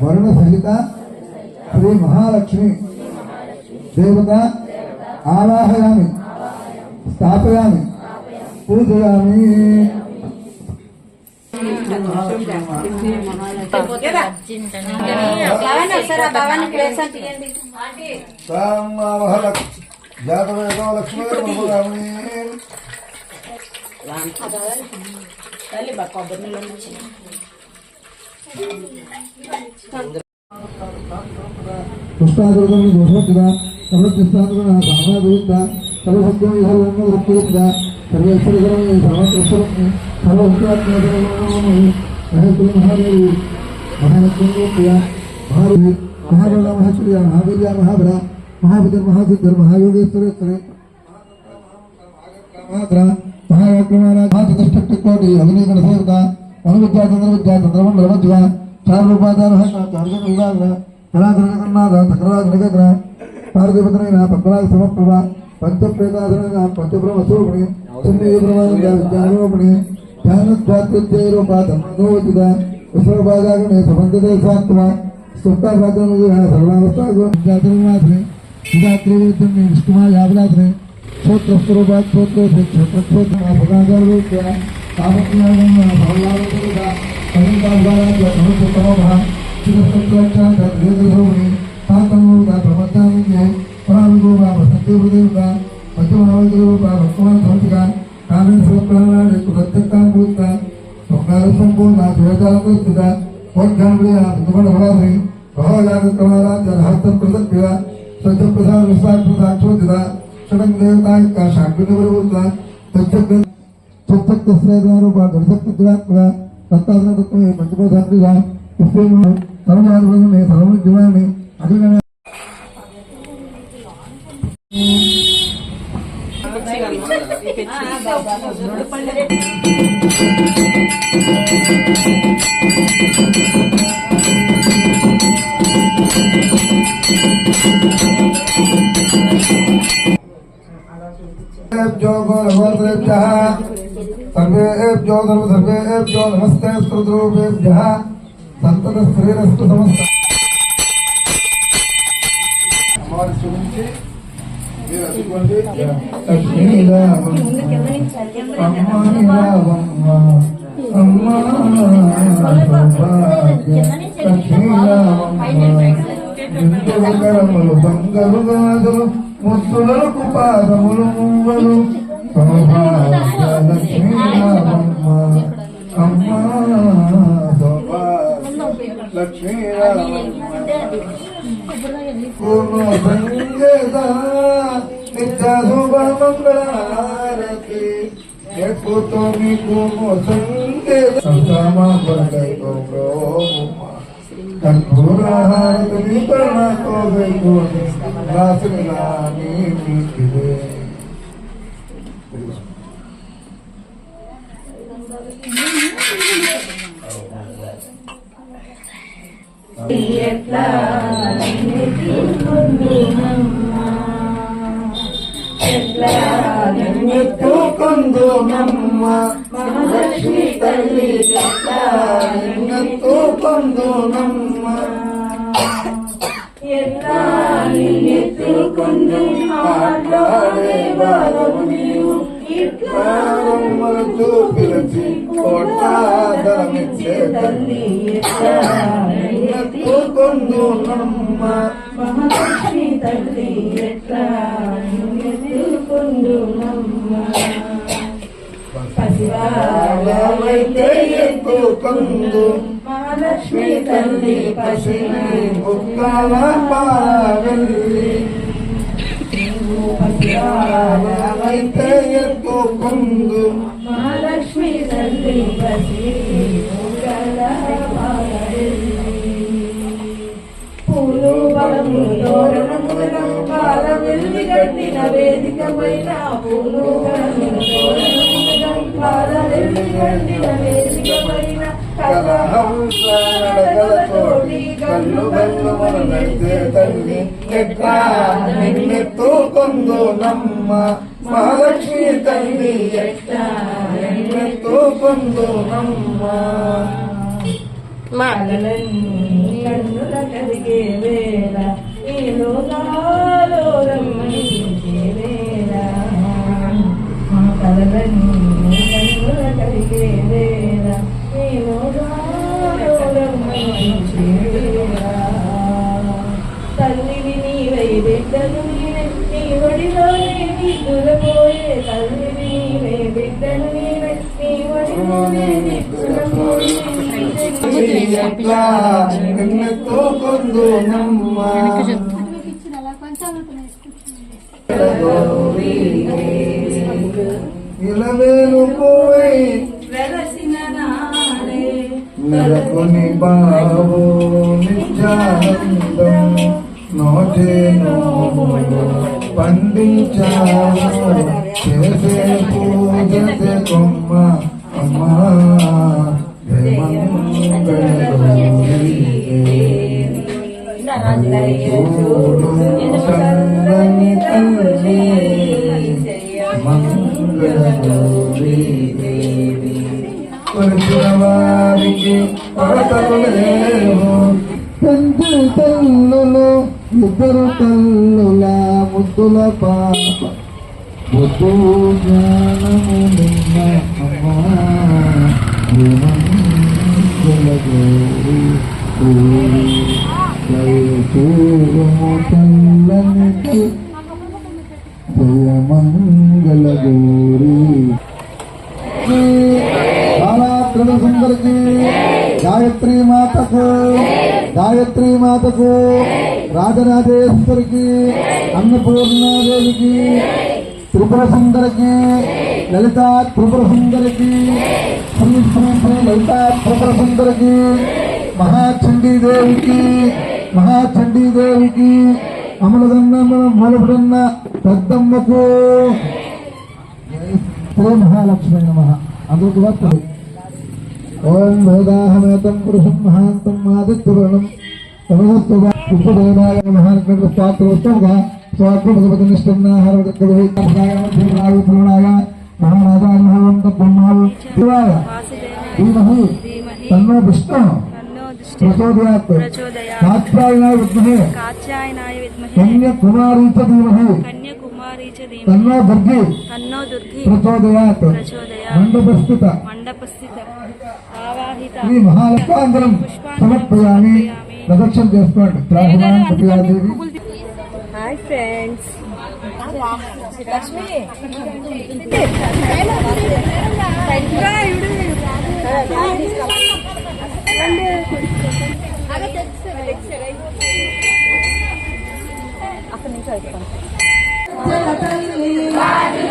वरुण सहित श्री महालक्ष्मी देवता आवाहयामि स्थापयामि पूजयामि। पुष्पादुर्गम दोषोत्तरा सर्वकृष्णादुर्गम सामनादुर्गम सर्वसत्यम विहरणोत्तरा सर्वेश्वरगरम सर्वकृष्णम सर्वोत्तरात्मकम महत्व महादेवी महालक्ष्मी महादेवी महाबला महासूर्य महावीर्य महाबला महाविद्र महासिद्धर महायोगेश्वरेश्वरे महायाक्रमाना महाचतुष्टकोटि अग्निगण सेवता अनुविद्या चंद्रविद्या चंद्रमंडल मध्वा चार रूपाचार अर्जुन विभाग कलाग्रहनाथ सकलाग्रह पार्थिवतनैन पक्कलाग समप्रभा पंचप्रेताधनैन पंचब्रह्मस्वरूपिणी विद्यारूपिणी ध्यानस्वात्यूपा धर्मोचित विश्वपादागणे समन्विते स्वात्मा सुप्तासाधन सर्वावस्थाग्ने विधात्रिवेद्यं विष्णुमायावलात्रे क्षोत्रस्वरूपात् क्षोत्रोऽस्ति क्षोत्रक्षोत्रमापदागारूप्य कामज्ञानं भवलावतुका परिपालनाय समस्ततमः चिरसत्त्वक्षातद्वेदरूपिणी तातमूता प्रमत्तामिन्ये पराविगोपा सत्यवदेवता पद्मनाभदेवता भक्तमानसंसिका कामेन सर्वप्राणानि कुसत्यक्तां भूता स्वप्नारसम्पूर्णा शिवजालकृस्थिता वोज्ञानप्रिया विद्मनभराधि भवजागक्रमाराध्य हस्तप्रसक्रिया सत्यप्रसाद विस्ताक्षोदिता षडङ्गदेवतायिका शान्तिनिवृत्ता तच्चक्रस्त्रैरूपा गणशक्तिद्रात्मका तत्तात्मतत्त्वे पंचकोशात्रिका पुष्पेण सर्वजातवदने सर्वज्ञाने अधिगणे सर्वेभ्यो सर्वेभ्यो नमस्ते स्तुतिरूपेभ्यः संतत श्रीरस्तु समस्त हमारे सुनिंचे మీరు అదిగోండి లక్ష్మీరామమ్మ అమ్మ లక్ష్మీరామమ్మ బంగారు గాజులు ముత్తులకు పాదములు మువ్వలు లక్ష్మీరామమ్మ అమ్మ లక్ష్మీరామమ్మ పూర్ణ సంగీత నిత్య శుభ మంగళారతి ఎక్కుతో మీకు సంగీత కర్పూరహారతి ప్రణకోಬೇಕು దాసులాని మీకిదే ఎట్లా ఎత్తుకుందునమ్మ మహాలక్ష్మి తల్లి ఎత్తుకుందునమ్మ ఎట్లా ఎత్తుకుందు మాట్లాడే వారము నీవు ఇట్లా పిలిచి కోటాదరమిచ్చే తల్లి ఎత్తుకుందునమ్మ మహాలక్ష్మి తల్లి ఎట్లా ఎత్తుకుందునమ్మ పసివాళ్ళమైతే ఎత్తుకుందు మహాలక్ష్మి తల్లి పసిని బుక్కల పాలవెల్లి పసివాళ్ళమైతే ఎత్తుకుందు మహాలక్ష్మి తల్లి పసిని బుక్కల పాలవెల్లి పూలు బలము తోరణములను పాలవెల్లి కట్టిన వేదిక పైన పూలు బలము తోరణములను పాలవెల్లి కట్టిన వేదిక పైన కలహంసోటి కళ్ళు కళ్ళు మనైతే తల్లి ఎట్లా నిన్నెత్తుకుందు నమ్మ మహాలక్ష్మి తల్లి ఎట్లా నిన్నెత్తుకుందు నమ్మ కలలన్నీ కన్నుల కరిగే వేళ ఈ లోకాలో రమ్మించే వేళ మా కలలన్నీ కన్నుల కరిగే వేళ ఈ లోకాలో రమ్మించే వేళ తల్లివి నీవై బిడ్డలు నీవే నీ ఒడిలోనే నిద్దులపోయే తల్లివి నీవే బిడ్డలు నీవే నీ ఒడిలోనే నిద్దులపోయే ఎట్లా కన్నెతో కొందునమ్మ ఇలవేలు పోవై వెలసిన నాడే నెలకొని బావు నిత్యానందం నోటేను పండించావు చేసే పూజతే కొమ్మ అమ్మా చల్లని తల్లి మంగళగౌరీ దేవి కొలిచిన వారికి కొరతలు లేవు పెంచి తల్లులు ఇద్దరు తల్లుల ముద్దుల పాప బుద్ధు జ్ఞానము నిన్న అమ్మా మంగళగౌరీ జయపూరము తల్లని జయ మంగళగౌరీ బాలాత్రిపుర సుందరికి గాయత్రీ మాతకు రాజరాజేశ్వరికి అన్నపూర్ణాదేవికి త్రిపుర సుందరికి లలితా త్రిపుర సుందరికి శ్రీ శ్రీ శ్రీ లలితా త్రిపుర సుందరికి మహాచండీదేవికి అమలదన్న మొలబడిన పెద్దమ్మకు శ్రీ మహాలక్ష్మి నమః. అందరూ కూడా ఓం వేదాహమేతం పురుషం మహాంతం ఆదిత్యవర్ణం తమస్వాయ మహాత్మ స్తోత్రోత్సవగా స్వాత్మ భగవతి నిష్ఠన్నాహారణ మహారాజా మహావంత బ్రహ్మావు శివాయ ధీమహి తన్నో విష్ణు ప్రచోదయాత్ కాత్యాయనాయ విద్మహే కన్యాకుమారీ చ ధీమహి తన్నో దుర్గి ప్రచోదయాత్ మండపస్థిత శ్రీ మహాలక్ష్మాంతరం సమర్పయామి. ప్రదక్షిణ చేసుకోండి. ప్రార్థన ప్రతియాదేవి. హాయ్ ఫ్రెండ్స్, అక్కడ నుంచి